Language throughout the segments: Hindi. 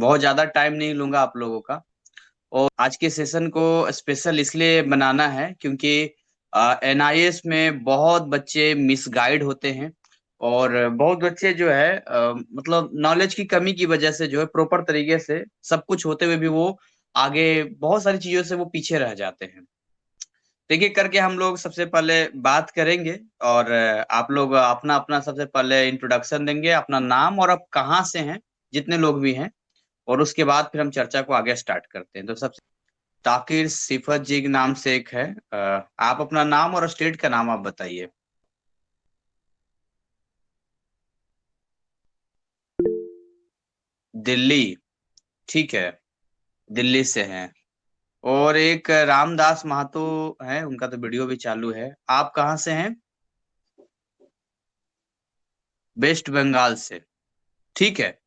बहुत ज्यादा टाइम नहीं लूंगा आप लोगों का। और आज के सेशन को स्पेशल इसलिए बनाना है क्योंकि एनआईएस में बहुत बच्चे मिसगाइड होते हैं। और बहुत बच्चे जो है मतलब नॉलेज की कमी की वजह से जो है प्रॉपर तरीके से सब कुछ होते हुए भी वो आगे बहुत सारी चीजों से वो पीछे रह जाते हैं। देखिए करके हम लोग सबसे पहले बात करेंगे। और आप लोग अपना अपना सबसे पहले इंट्रोडक्शन देंगे, अपना नाम और आप कहाँ से हैं, जितने लोग भी हैं। और उसके बाद फिर हम चर्चा को आगे स्टार्ट करते हैं। तो सबसे ताकिर सिफत जी के नाम से एक है। आप अपना नाम और स्टेट का नाम आप बताइए। दिल्ली, ठीक है, दिल्ली से हैं। और एक रामदास महतो है, उनका तो वीडियो भी चालू है। आप कहाँ से हैं? वेस्ट बंगाल से, ठीक है।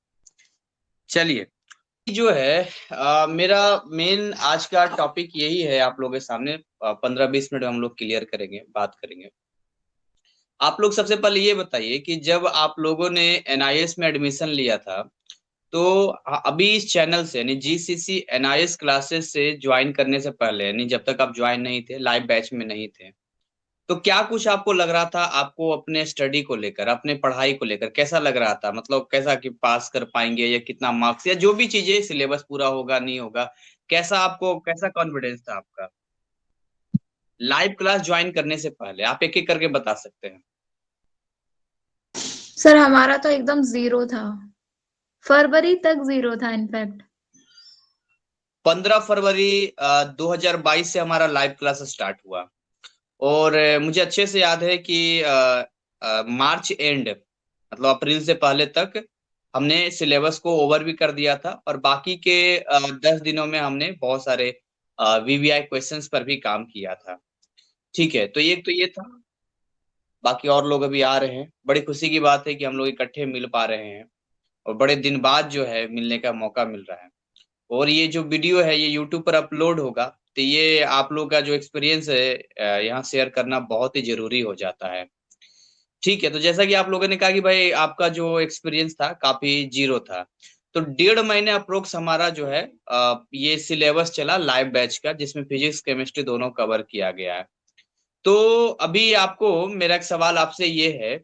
चलिए, जो है मेरा मेन आज का टॉपिक यही है, आप लोगों के सामने 15-20 मिनट में हम लोग क्लियर करेंगे, बात करेंगे। आप लोग सबसे पहले ये बताइए कि जब आप लोगों ने एनआईएस में एडमिशन लिया था तो अभी इस चैनल से यानी जीसीसी एनआईएस क्लासेस से ज्वाइन करने से पहले, यानी जब तक आप ज्वाइन नहीं थे, लाइव बैच में नहीं थे, तो क्या कुछ आपको लग रहा था? आपको अपने स्टडी को लेकर, अपने पढ़ाई को लेकर कैसा लग रहा था? मतलब कैसा कि पास कर पाएंगे या कितना मार्क्स या जो भी चीजें, सिलेबस पूरा होगा नहीं होगा, कैसा आपको, कैसा कॉन्फिडेंस था आपका लाइव क्लास ज्वाइन करने से पहले? आप एक एक करके बता सकते हैं। सर हमारा तो एकदम जीरो था। फरवरी तक जीरो था इनफैक्ट। 15 फरवरी 2022 से हमारा लाइव क्लास स्टार्ट हुआ। और मुझे अच्छे से याद है कि मार्च एंड, मतलब अप्रैल से पहले तक हमने सिलेबस को ओवर भी कर दिया था। और बाकी के 10 दिनों में हमने बहुत सारे वीवीआई क्वेश्चंस पर भी काम किया था। ठीक है, तो ये था। बाकी और लोग अभी आ रहे हैं, बड़ी खुशी की बात है कि हम लोग इकट्ठे मिल पा रहे हैं और बड़े दिन बाद जो है मिलने का मौका मिल रहा है। और ये जो वीडियो है ये यूट्यूब पर अपलोड होगा, तो ये आप लोग का जो एक्सपीरियंस है यहाँ शेयर करना बहुत ही जरूरी हो जाता है। ठीक है, तो जैसा कि आप लोगों ने कहा कि भाई आपका जो एक्सपीरियंस था काफी जीरो था, तो 1.5 महीने अप्रोक्स हमारा जो है ये सिलेबस चला लाइव बैच का, जिसमें फिजिक्स केमिस्ट्री दोनों कवर किया गया है। तो अभी आपको मेरा एक सवाल आपसे ये है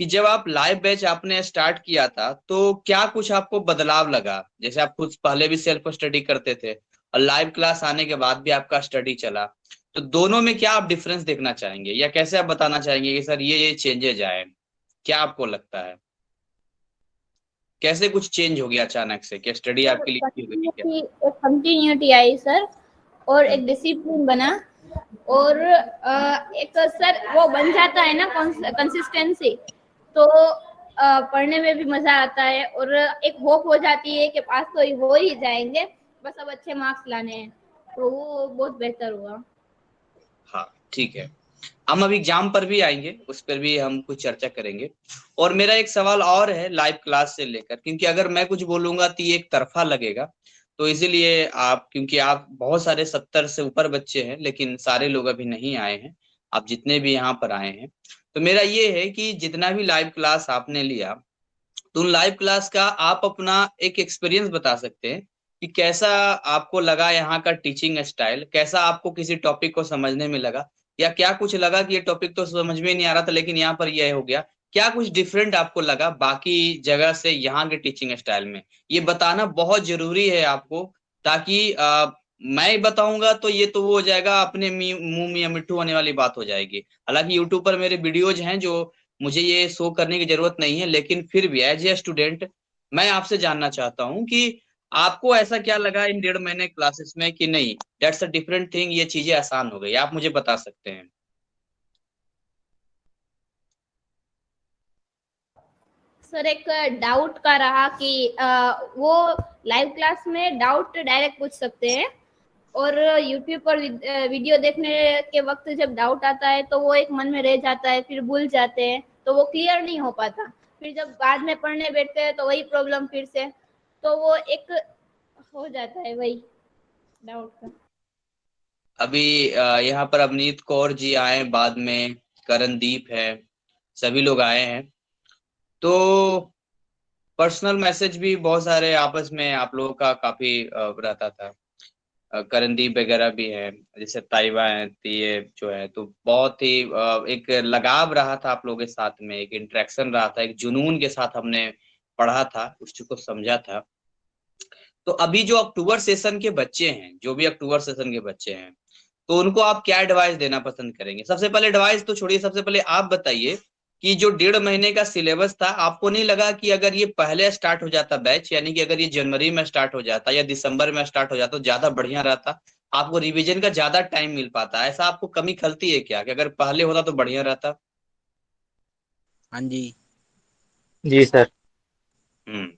कि जब आप लाइव बैच आपने स्टार्ट किया था तो क्या कुछ आपको बदलाव लगा? जैसे आप खुद पहले भी सेल्फ स्टडी करते थे और लाइव क्लास आने के बाद भी आपका स्टडी चला, तो दोनों में क्या आप डिफरेंस देखना चाहेंगे या कैसे आप बताना चाहेंगे कि सर ये चेंजेज आए? क्या आपको लगता है, कैसे कुछ चेंज हो गया अचानक से? क्या स्टडी सर आपके लिए अच्छी हो गई क्या? कंटिन्यूटी आई सर, और हम्म। एक डिसिप्लिन बना। और एक सर वो बन जाता है ना कंसिस्टेंसी, तो पढ़ने में भी मजा आता है और एक होप हो जाती है कि पास तो हो ही जाएंगे, बस अब अच्छे मार्क्स लाने हैं, तो वो बहुत बेहतर हुआ। हाँ, ठीक है। हम अब एग्जाम पर भी आएंगे, उस पर भी हम कुछ चर्चा करेंगे। और मेरा एक सवाल और है लाइव क्लास से लेकर, क्योंकि अगर मैं कुछ बोलूंगा तो ये एक तरफा लगेगा। तो इसीलिए आप, क्योंकि आप बहुत सारे 70 से ऊपर बच्चे हैं लेकिन सारे लोग अभी नहीं आए हैं, आप जितने भी यहाँ पर आए हैं, तो मेरा ये है कि जितना भी लाइव क्लास आपने लिया, तो उन लाइव क्लास का आप अपना एक एक्सपीरियंस बता सकते हैं कि कैसा आपको लगा यहाँ का टीचिंग स्टाइल, कैसा आपको किसी टॉपिक को समझने में लगा, या क्या कुछ लगा कि ये टॉपिक तो समझ में नहीं आ रहा था लेकिन यहाँ पर यह हो गया। क्या कुछ डिफरेंट आपको लगा बाकी जगह से यहाँ के टीचिंग स्टाइल में? ये बताना बहुत जरूरी है आपको, ताकि मैं बताऊंगा तो ये तो वो हो जाएगा, अपने मुंह में मिट्ठू होने वाली बात हो जाएगी। हालांकि यूट्यूब पर मेरे वीडियोज हैं जो मुझे ये शो करने की जरूरत नहीं है, लेकिन फिर भी एज ए स्टूडेंट मैं आपसे जानना चाहता हूँ कि आपको ऐसा क्या लगा इन 1.5 महीने क्लासेस में कि नहीं, दैट्स अ डिफरेंट थिंग, ये चीजें आसान हो गई? आप मुझे बता सकते हैं। सर एक डाउट का रहा कि वो लाइव क्लास में डाउट डायरेक्ट पूछ सकते हैं, और यूट्यूब पर वीडियो देखने के वक्त जब डाउट आता है तो वो एक मन में रह जाता है, फिर भूल जाते हैं, तो वो क्लियर नहीं हो पाता। फिर जब बाद में पढ़ने बैठते हैं तो वही प्रॉब्लम फिर से, तो वो एक हो जाता है वही डाउट का। अभी यहाँ पर अवनीत कौर जी आए बाद में, करणदीप है, सभी लोग आए हैं। तो पर्सनल मैसेज भी बहुत सारे आपस में आप लोगों का काफी रहता था। करणदीप वगैरह भी है, जैसे ताइबा है, तो ये जो है तो बहुत ही एक लगाव रहा था आप लोगों के साथ में, एक इंटरेक्शन रहा था, एक जुनून के साथ हमने पढ़ा था, उस चीज को समझा था। तो अभी जो अक्टूबर सेशन के बच्चे हैं, जो भी अक्टूबर सेशन के बच्चे हैं, तो उनको आप क्या एडवाइस देना पसंद करेंगे? सबसे पहले एडवाइस तो छोड़िए, सबसे पहले आप बताइए कि जो 1.5 महीने का सिलेबस था, आपको नहीं लगा कि अगर ये पहले स्टार्ट हो जाता बैच, यानी कि अगर ये जनवरी में स्टार्ट हो जाता या दिसंबर में स्टार्ट हो जाता तो ज्यादा बढ़िया रहता, आपको रिवीजन का ज्यादा टाइम मिल पाता? ऐसा आपको कमी खलती है क्या कि अगर पहले होता तो बढ़िया रहता? हाँ जी। जी सर। हम्म।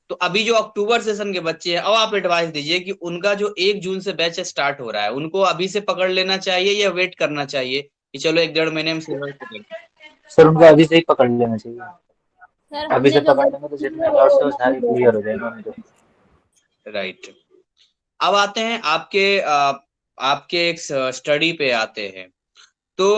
तो अभी जो अक्टूबर सेशन के बच्चे हैं, अब आप एडवाइस दीजिए कि उनका जो 1 जून से बैच स्टार्ट हो रहा है, उनको अभी से पकड़ लेना चाहिए या वेट करना चाहिए कि चलो 1-1.5 महीने में सिलेबस खत्म? सर उनको अभी से ही पकड़ लेना चाहिए। सर अभी से हमने जो पकड़ लेंगे तो गलती की जितने है डाउट्स वो है वो सारे नहीं क्लियर हो दोहरानी जाएंगे चाहिए। उनके। राइट। अब आते हैं आपके आपके एक स्टडी पे आते हैं। तो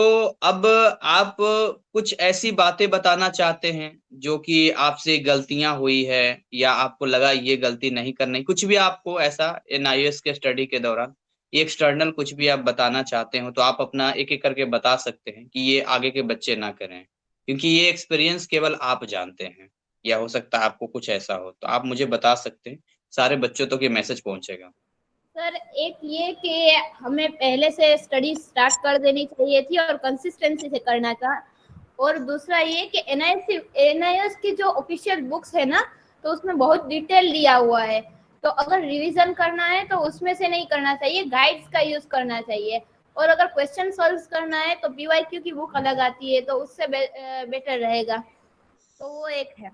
अब आप कुछ ऐसी बातें बताना चाहते हैं जो कि आपसे गलतियां हुई है, या आपको लगा ये गलती नहीं करनी, कुछ भी आपको ऐसा एनआईएस के स्टडी के दौरान ये एक्सटर्नल कुछ भी आप बताना चाहते हो, तो आप अपना एक एक करके बता सकते हैं कि ये आगे के बच्चे ना करें, क्योंकि ये एक्सपीरियंस केवल आप जानते हैं, या हो सकता है आपको कुछ ऐसा हो, तो आप मुझे बता सकते हैं, सारे बच्चों तक ये मैसेज पहुंचेगा। सर एक ये कि हमें पहले से स्टडी स्टार्ट कर देनी चाहिए थी और कंसिस्टेंसी से करना था। और दूसरा ये कि एनआईएस की जो ऑफिशियल बुक्स है ना, तो उसमें बहुत डिटेल दिया हुआ है। तो अगर रिवीजन करना है तो उसमें से नहीं करना चाहिए, गाइड्स का यूज करना चाहिए। और अगर क्वेश्चन सॉल्व करना है तो पीवाईक्यू की बुक अलग आती है, तो उससे बेटर रहेगा। तो वो एक है।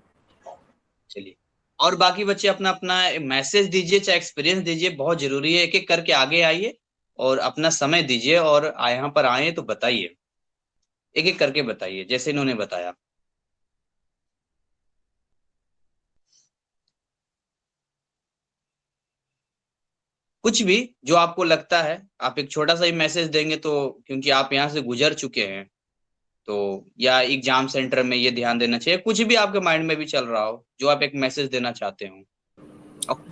चलिए, और बाकी बच्चे अपना अपना मैसेज दीजिए, चाहे एक्सपीरियंस दीजिए, बहुत जरूरी है, एक एक करके आगे आइए और अपना समय दीजिए, और यहाँ पर आए तो बताइए, एक एक करके बताइए जैसे इन्होंने बताया। कुछ भी जो आपको लगता है, आप एक छोटा सा ही मैसेज देंगे तो, क्योंकि आप यहाँ से गुजर चुके हैं, तो या एग्जाम सेंटर में ये ध्यान देना चाहिए, कुछ भी आपके माइंड में भी चल रहा हो जो आप एक मैसेज देना चाहते हो।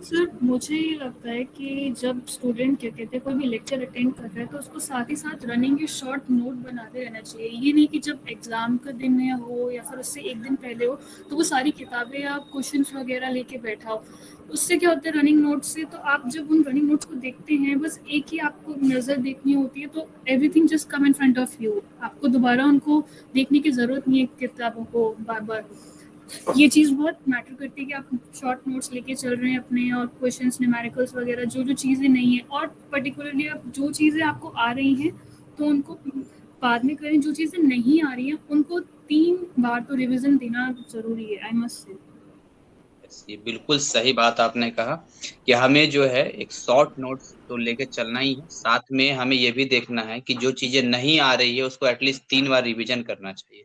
सर मुझे ये लगता है कि जब स्टूडेंट क्या कहते हैं कोई भी लेक्चर अटेंड कर रहा है तो उसको साथ ही साथ रनिंग के शॉर्ट नोट बनाते रहना चाहिए। ये नहीं कि जब एग्जाम का दिन या हो या फिर उससे एक दिन पहले हो तो वो सारी किताबें या क्वेश्चंस वगैरह लेके बैठा हो। उससे क्या होता है रनिंग नोट से, तो आप जब उन रनिंग नोट्स को देखते हैं बस एक ही आपको नज़र देखनी होती है, तो everything just come in front of you. आपको दोबारा उनको देखने की ज़रूरत नहीं है किताबों को बार बार। ये चीज़ बहुत मैटर करती है कि आप शॉर्ट नोट्स लेके चल रहे हैं अपने, और क्वेश्चंस न्यूमेरिकल्स वगैरह जो जो चीज़ें नहीं है, और पर्टिकुलरली आप जो चीज़ें आपको आ रही हैं तो उनको बाद में करें, जो चीज़ें नहीं आ रही हैं उनको 3 बार तो रिवीजन देना ज़रूरी है, आई मस्ट से। ये बिल्कुल सही बात आपने कहा कि हमें जो है एक शॉर्ट नोट्स तो लेके चलना ही है, साथ में हमें ये भी देखना है कि जो चीजें नहीं आ रही है उसको एटलीस्ट 3 बार रिवीजन करना चाहिए,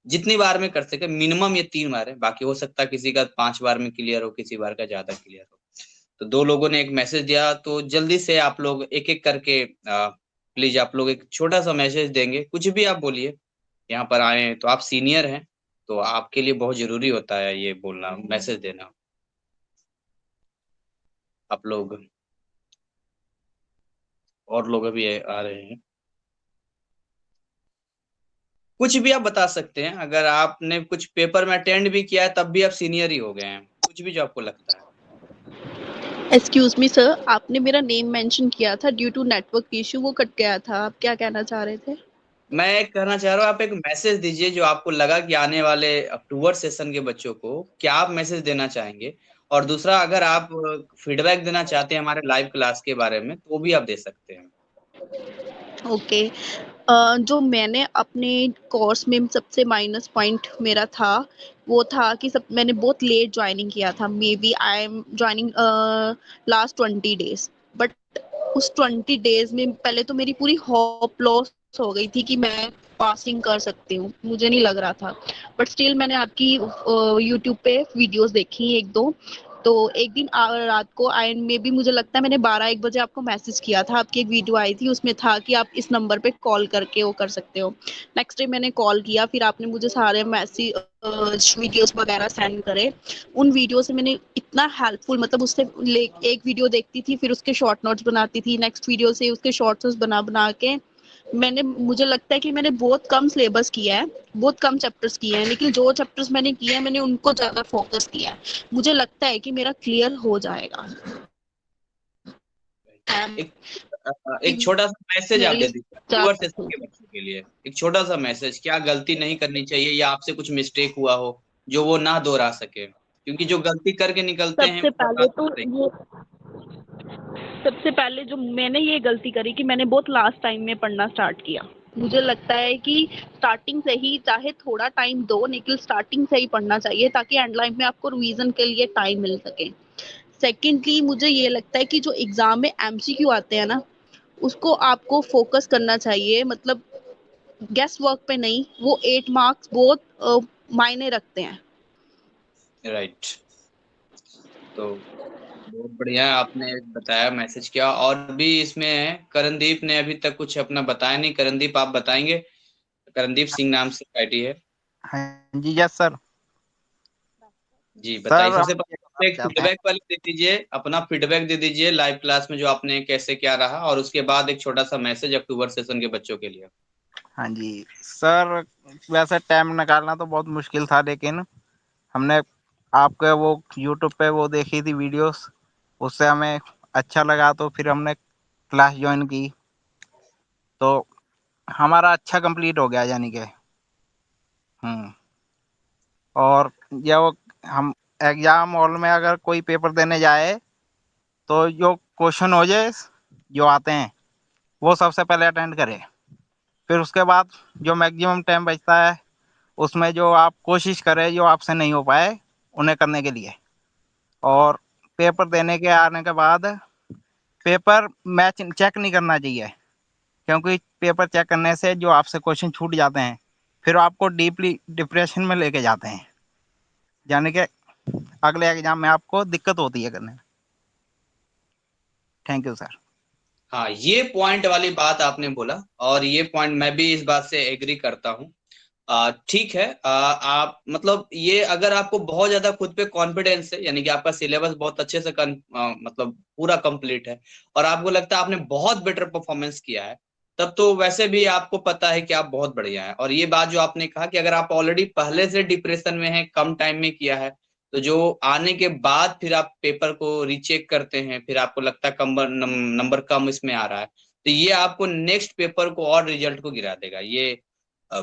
जितनी बार में कर सके, मिनिमम ये 3 बार है, बाकी हो सकता है किसी का 5 बार में क्लियर हो, किसी बार का ज्यादा क्लियर हो। तो 2 लोगों ने एक मैसेज दिया, तो जल्दी से आप लोग एक एक करके प्लीज आप लोग एक छोटा सा मैसेज देंगे, कुछ भी आप बोलिए, यहाँ पर आए हैं तो आप सीनियर हैं, तो आपके लिए बहुत जरूरी होता है ये बोलना, मैसेज देना। आप लोग और लोग अभी आ रहे हैं, कुछ भी आप बता सकते हैं, अगर आपने कुछ पेपर में अटेंड भी किया है तब भी आप सीनियर ही हो गए हैं, कुछ भी जो आपको लगता है। एक्सक्यूज मी सर, आपने मेरा नेम मेंशन किया था, ड्यू टू नेटवर्क इशू वो कट गया था। आप क्या कहना चाह रहे थे? मैं कहना चाह रहा हूँ आप एक मैसेज दीजिए जो आपको लगा कि आने वाले अक्टूबर सेशन के बच्चों को क्या आप मैसेज देना चाहेंगे, और दूसरा अगर आप फीडबैक देना चाहते हैं हमारे लाइव क्लास के बारे में तो वो भी आप दे सकते हैं। ओके। जो मैंने अपने कोर्स में सबसे माइनस पॉइंट मेरा था वो था कि सब मैंने बहुत लेट ज्वाइनिंग किया था। Maybe I am joining last 20 days, but उस 20 डेज में पहले तो मेरी पूरी होप लॉस हो गई थी कि मैं पासिंग कर सकती हूँ, मुझे नहीं लग रहा था। बट स्टिल मैंने आपकी यूट्यूब पे वीडियोस देखी 1-2, तो एक दिन रात को आई में भी मुझे लगता है मैंने 12-1 बजे आपको मैसेज किया था, आपकी एक वीडियो आई थी उसमें था कि आप इस नंबर पे कॉल करके वो कर सकते हो। नेक्स्ट डे मैंने कॉल किया, फिर आपने मुझे सारे मैसेज वीडियोस वगैरह सेंड करे। उन वीडियो से मैंने इतना हेल्पफुल, मतलब उससे एक वीडियो देखती थी, फिर उसके शॉर्ट नोट्स बनाती थी, नेक्स्ट वीडियो से उसके शॉर्ट नोट्स बना बना के मुझे लगता है कि मैंने बहुत कम सिलेबस किया है, बहुत कम चैप्टर्स किए हैं, लेकिन जो चैप्टर्स मैंने किए हैं मैंने उनको ज्यादा फोकस किया है। मुझे लगता है कि मेरा क्लियर हो जाएगा। एक एक छोटा सा मैसेज आप मेरे दे लिए दीजिए व्यूअर सेशन ज्यादा के बच्चों के लिए, एक छोटा सा मैसेज, क्या गलती नहीं करनी चाहिए या आपसे कुछ मिस्टेक हुआ हो जो वो ना दोहरा सके, क्योंकि जो गलती करके निकलते हैं सबसे वो पहले तो बताते ये सबसे पहले जो मैंने ये गलती करी कि मैंने बहुत लास्ट टाइम में पढ़ना स्टार्ट किया। मुझे लगता है कि स्टार्टिंग से ही, चाहे थोड़ा टाइम दो, लेकिन स्टार्टिंग से ही पढ़ना चाहिए ताकि एंड लाइन में आपको रिवीजन के लिए टाइम मिल सके। सेकेंडली मुझे ये लगता है कि जो एग्जाम में एमसीक्यू आते हैं ना, उसको आपको फोकस करना चाहिए, मतलब गेस वर्क पे नहीं। वो 8 मार्क्स बहुत मायने रखते हैं। राइट। तो बहुत बढ़िया आपने बताया, मैसेज किया। और भी इसमें है, करणदीप ने अभी तक कुछ अपना बताया नहीं, करणदीप आप बताएंगे? करणदीप सिंह नाम से आईडी है हाँ जी, यस सर। जी, बताइए। सर सबसे हम ये पहले बताना एक चाहते हैं। फीडबैक वाले दे दीजिए, अपना फीडबैक दे दीजिए लाइव क्लास में जो आपने कैसे क्या रहा, और उसके बाद एक छोटा सा मैसेज अक्टूबर सेशन के बच्चों के लिए। हाँ जी सर, वैसे टाइम निकालना तो बहुत मुश्किल था, लेकिन हमने आपके वो यूट्यूब पे वो देखी थी वीडियोस, उससे हमें अच्छा लगा, तो फिर हमने क्लास ज्वाइन की, तो हमारा अच्छा कंप्लीट हो गया यानी कि। हम्म। और ये वो हम एग्जाम हॉल में अगर कोई पेपर देने जाए तो जो क्वेश्चन हो जाए जो आते हैं वो सबसे पहले अटेंड करें, फिर उसके बाद जो मैक्सिमम टाइम बचता है उसमें जो आप कोशिश करें जो आपसे नहीं हो पाए उन्हें करने के लिए। और पेपर देने के आने के बाद पेपर मैच चेक नहीं करना चाहिए, क्योंकि पेपर चेक करने से जो आपसे क्वेश्चन छूट जाते हैं फिर आपको डीपली डिप्रेशन में लेके जाते हैं, यानी कि अगले एग्जाम में आपको दिक्कत होती है करने में। Thank you sir. हाँ, ये पॉइंट वाली बात आपने बोला, और ये पॉइंट मैं भी इस बात से एग्री करता हूँ। ठीक है। आप मतलब ये, अगर आपको बहुत ज्यादा खुद पे कॉन्फिडेंस है, यानी कि आपका सिलेबस बहुत अच्छे से मतलब पूरा कंप्लीट है, और आपको लगता है आपने बहुत बेटर परफॉर्मेंस किया है, तब तो वैसे भी आपको पता है कि आप बहुत बढ़िया है। और ये बात जो आपने कहा कि अगर आप ऑलरेडी पहले से डिप्रेशन में है, कम टाइम में किया है, तो जो आने के बाद फिर आप पेपर को रीचेक करते हैं, फिर आपको लगता है कम नंबर कम इसमें आ रहा है, तो ये आपको नेक्स्ट पेपर को और रिजल्ट को गिरा देगा। ये अ,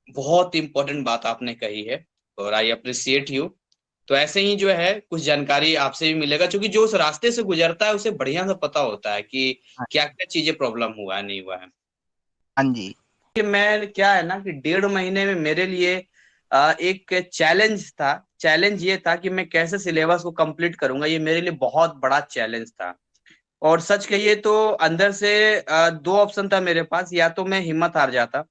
बहुत इंपॉर्टेंट बात आपने कही है, और आई अप्रिसिएट यू। तो ऐसे ही जो है कुछ जानकारी आपसे भी मिलेगा, क्योंकि जो उस रास्ते से गुजरता है उसे बढ़िया से पता होता है कि क्या क्या चीजें प्रॉब्लम हुआ है, नहीं हुआ है। हाँ जी। कि मैं क्या है ना कि 1.5 महीने में मेरे लिए एक चैलेंज था। चैलेंज ये था कि मैं कैसे सिलेबस को कंप्लीट करूंगा, ये मेरे लिए बहुत बड़ा चैलेंज था। और सच कहिए तो अंदर से दो ऑप्शन था मेरे पास, या तो मैं हिम्मत हार जाता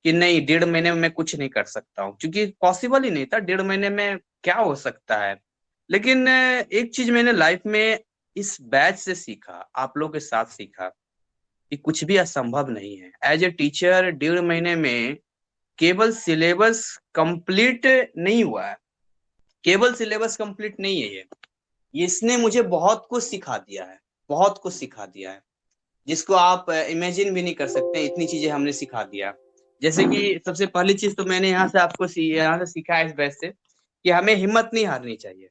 कि नहीं 1.5 महीने में मैं कुछ नहीं कर सकता हूँ, क्योंकि पॉसिबल ही नहीं था 1.5 महीने में क्या हो सकता है। लेकिन एक चीज मैंने लाइफ में इस बैच से सीखा, आप लोग के साथ सीखा, कि कुछ भी असंभव नहीं है। एज ए टीचर 1.5 महीने में केवल सिलेबस कंप्लीट नहीं हुआ है, केवल सिलेबस कंप्लीट नहीं है ये इसने मुझे बहुत कुछ सिखा दिया है, बहुत कुछ सिखा दिया है, जिसको आप इमेजिन भी नहीं कर सकते, इतनी चीजें हमने सिखा दिया। जैसे कि सबसे पहली चीज तो मैंने यहाँ से आपको यहाँ से सीखा है इस बैच से, कि हमें हिम्मत नहीं हारनी चाहिए,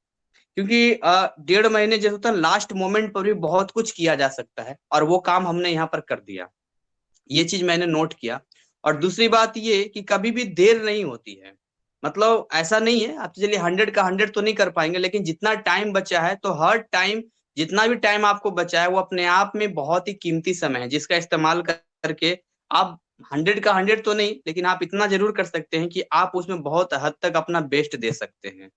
क्योंकि 1.5 महीने जैसे होता है, लास्ट मोमेंट पर भी बहुत कुछ किया जा सकता है, और वो काम हमने यहाँ पर कर दिया। ये चीज मैंने नोट किया। और दूसरी बात ये कि कभी भी देर नहीं होती है, मतलब ऐसा नहीं है आप चलिए 100 का 100 तो नहीं कर पाएंगे, लेकिन जितना टाइम बचा है, तो हर टाइम, जितना भी टाइम आपको बचा है, वो अपने आप में बहुत ही कीमती समय है, जिसका इस्तेमाल करके आप 100 का 100 तो नहीं, लेकिन आप इतना जरूर कर सकते हैं कि आप उसमें बहुत हद तक अपना बेस्ट दे सकते हैं।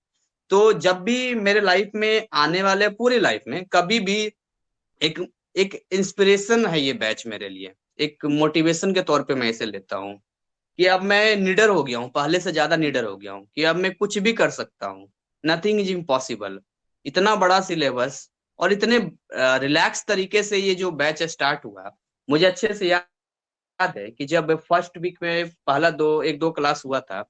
तो जब भी मेरे लाइफ में आने वाले, पूरी लाइफ में कभी भी एक एक इंस्पिरेशन है ये बैच मेरे लिए, एक मोटिवेशन के तौर पे मैं इसे लेता हूँ, कि अब मैं निडर हो गया हूँ, पहले से ज्यादा निडर हो गया हूँ, कि अब मैं कुछ भी कर सकता हूँ, नथिंग इज इम्पॉसिबल। इतना बड़ा सिलेबस और इतने रिलैक्स तरीके से ये जो बैच स्टार्ट हुआ, मुझे अच्छे से याद है कि जब फर्स्ट वीक में पहला 1-2 क्लास हुआ था,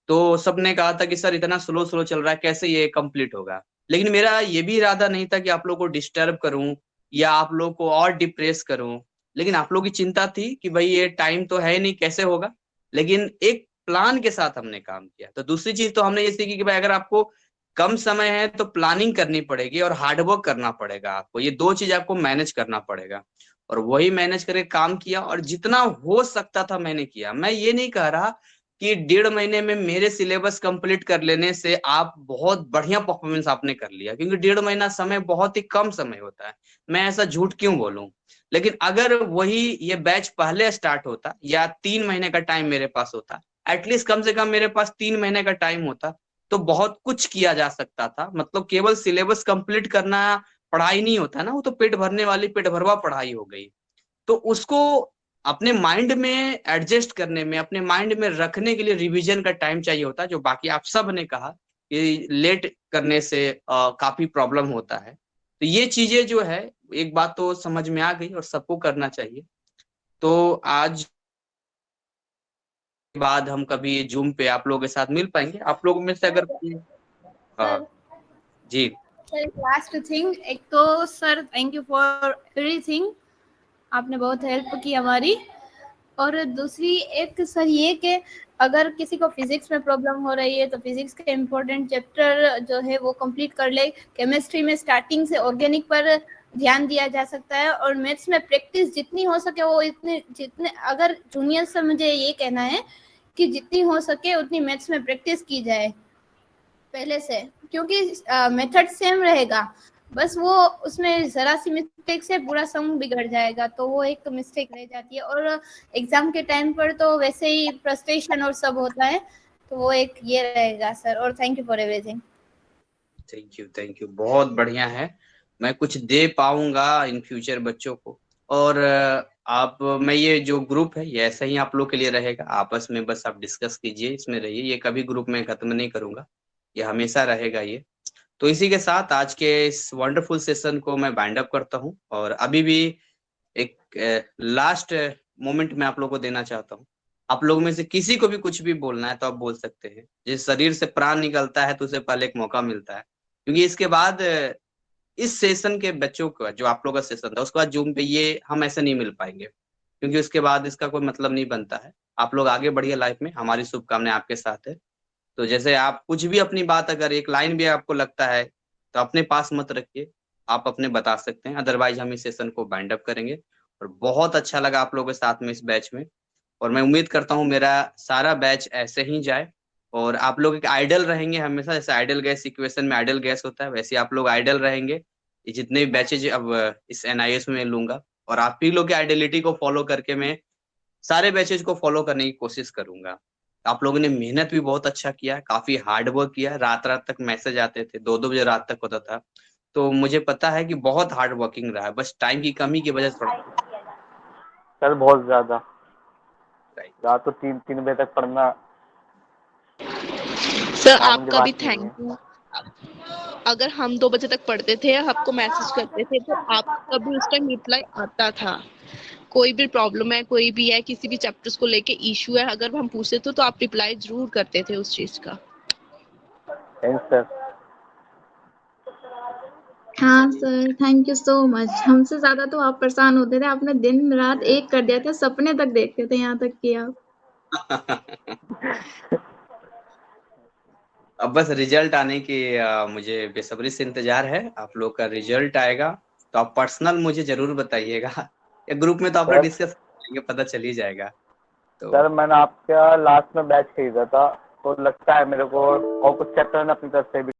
तो सबने कहा था कि सर इतना स्लो स्लो चल रहा है, कैसे ये कंप्लीट होगा। लेकिन मेरा ये भी इरादा नहीं था कि आप लोग को डिस्टर्ब करूं या आप लोग को और डिप्रेस करूं, लेकिन आप लोग की चिंता थी कि भाई ये टाइम तो है नहीं, कैसे होगा। लेकिन एक प्लान के साथ हमने काम किया। तो दूसरी चीज तो हमने ये सीखी कि भाई अगर आपको कम समय है तो प्लानिंग करनी पड़ेगी और हार्डवर्क करना पड़ेगा। आपको ये 2 चीज आपको मैनेज करना पड़ेगा, और वही मैनेज करके काम किया और जितना हो सकता था मैंने किया। मैं ये नहीं कह रहा कि 1.5 महीने में मेरे सिलेबस कंप्लीट कर लेने से आप बहुत बढ़िया परफॉर्मेंस आपने कर लिया, क्योंकि 1.5 महीना समय बहुत ही कम समय होता है। मैं ऐसा झूठ क्यों बोलूं। लेकिन अगर वही ये बैच पहले स्टार्ट होता या 3 महीने का टाइम मेरे पास होता, एटलीस्ट कम से कम मेरे पास 3 महीने का टाइम होता, तो बहुत कुछ किया जा सकता था। मतलब केवल सिलेबस कंप्लीट करना पढ़ाई नहीं होता ना, वो तो पेट भरने वाली पेट भरवा पढ़ाई हो गई। तो उसको अपने माइंड में एडजस्ट करने में, अपने माइंड में रखने के लिए रिवीजन का टाइम चाहिए होता है, जो बाकी आप सब ने कहा कि लेट करने से काफी प्रॉब्लम होता है। तो ये चीजें जो है, एक बात तो समझ में आ गई और सबको करना चाहिए। तो आज के बाद हम कभी जूम पे आप लोगों के साथ मिल पाएंगे। आप लोगों में से अगर कोई सर जी सर लास्ट थिंग, एक तो sir thank you for everything, आपने बहुत हेल्प की हमारी। और दूसरी एक सर ये कि अगर किसी को फिजिक्स में प्रॉब्लम हो रही है तो फिजिक्स के इम्पोर्टेंट चैप्टर जो है वो कंप्लीट कर ले। केमिस्ट्री में स्टार्टिंग से ऑर्गेनिक पर ध्यान दिया जा सकता है, और मैथ्स में प्रैक्टिस जितनी हो सके वो जितने अगर जूनियर से मुझे ये कहना है कि जितनी हो सके उतनी मैथ्स में प्रैक्टिस की जाए पहले से, क्योंकि मेथड सेम रहेगा, बस वो उसमें जरा सी मिस्टेक से पूरा सम बिगड़ जाएगा, तो वो एक मिस्टेक रह जाती है। और एग्जाम के टाइम पर तो वैसे ही फ्रस्ट्रेशन और सब होता है, तो वो एक ये रहेगा सर। और thank you for everything. Thank you, बहुत बढ़िया है। मैं कुछ दे पाऊंगा इन फ्यूचर बच्चों को। और मैं ये जो ग्रुप है ये ऐसा ही आप लोग के लिए रहेगा, आपस में बस आप डिस्कस कीजिए, इसमें रहिए। ये कभी ग्रुप में खत्म नहीं करूंगा, ये हमेशा रहेगा ये। तो इसी के साथ आज के इस वंडरफुल सेशन को मैं बाइंड अप करता हूँ। और अभी भी एक लास्ट मोमेंट में आप लोगों को देना चाहता हूँ। आप लोगों में से किसी को भी कुछ भी बोलना है तो आप बोल सकते हैं। जिस शरीर से प्राण निकलता है तो उसे पहले एक मौका मिलता है, क्योंकि इसके बाद इस सेशन के बच्चों का जो आप लोग का सेशन था उसके बाद जूम पे ये हम ऐसे नहीं मिल पाएंगे, क्योंकि उसके बाद इसका कोई मतलब नहीं बनता है। आप लोग आगे बढ़िए लाइफ में, हमारी शुभकामनाएं आपके साथ है। तो जैसे आप कुछ भी अपनी बात, अगर एक लाइन भी आपको लगता है तो अपने पास मत रखिए, आप अपने बता सकते हैं, अदरवाइज हम इस सेशन को बाइंड अप करेंगे। और बहुत अच्छा लगा आप लोगों के साथ में इस बैच में, और मैं उम्मीद करता हूँ मेरा सारा बैच ऐसे ही जाए और आप लोग एक आइडल रहेंगे हमेशा। जैसे आइडल गैस इक्वेशन में आइडल गैस होता है, वैसे आप लोग आइडल रहेंगे। ये जितने भी बैचेज अब इस NIS में लूंगा, और आप ही लोग की आइडेलिटी को फॉलो करके मैं सारे बैचेज को फॉलो करने की कोशिश करूंगा। आप लोगों ने मेहनत भी बहुत अच्छा किया, काफी हार्ड वर्क किया। रात रात तक मैसेज आते थे, 2-2 बजे रात तक होता था। तो मुझे पता है कि बहुत हार्ड वर्किंग रहा है, बस टाइम की कमी की वजह से थोड़ा सर बहुत ज्यादा, राइट। रात को 3-3 बजे तक पढ़ना सर मामूली आपका भी बात नहीं है। Thank you. अगर हम 2 बजे तक पढ़ते थे, आपको मैसेज करते थे, तो आपका भी उस टाइम रिप्लाई आता था। कोई भी प्रॉब्लम है, कोई भी है, किसी भी चैप्टर्स को लेके इशू है, अगर हम पूछते थे तो आप रिप्लाई जरूर करते थे उस चीज का। Thanks sir. हाँ sir, thank you so much. हमसे ज्यादा तो आप परेशान होते थे, आपने दिन रात एक कर दिया था, सपने तक देखते थे यहाँ तक कि आप। अब बस रिजल्ट आने की मुझे बेसब्री से इंतजार है। आप लोग का रिजल्ट आएगा तो आप पर्सनल मुझे जरूर बताइएगा, या ग्रुप में तो आप लोग सर डिस्कस करेंगे, पता चल ही जाएगा। तो सर मैंने आपका लास्ट में बैच खरीदा था, तो लगता है मेरे को और कुछ चैप्टर ने अपनी तरफ से भी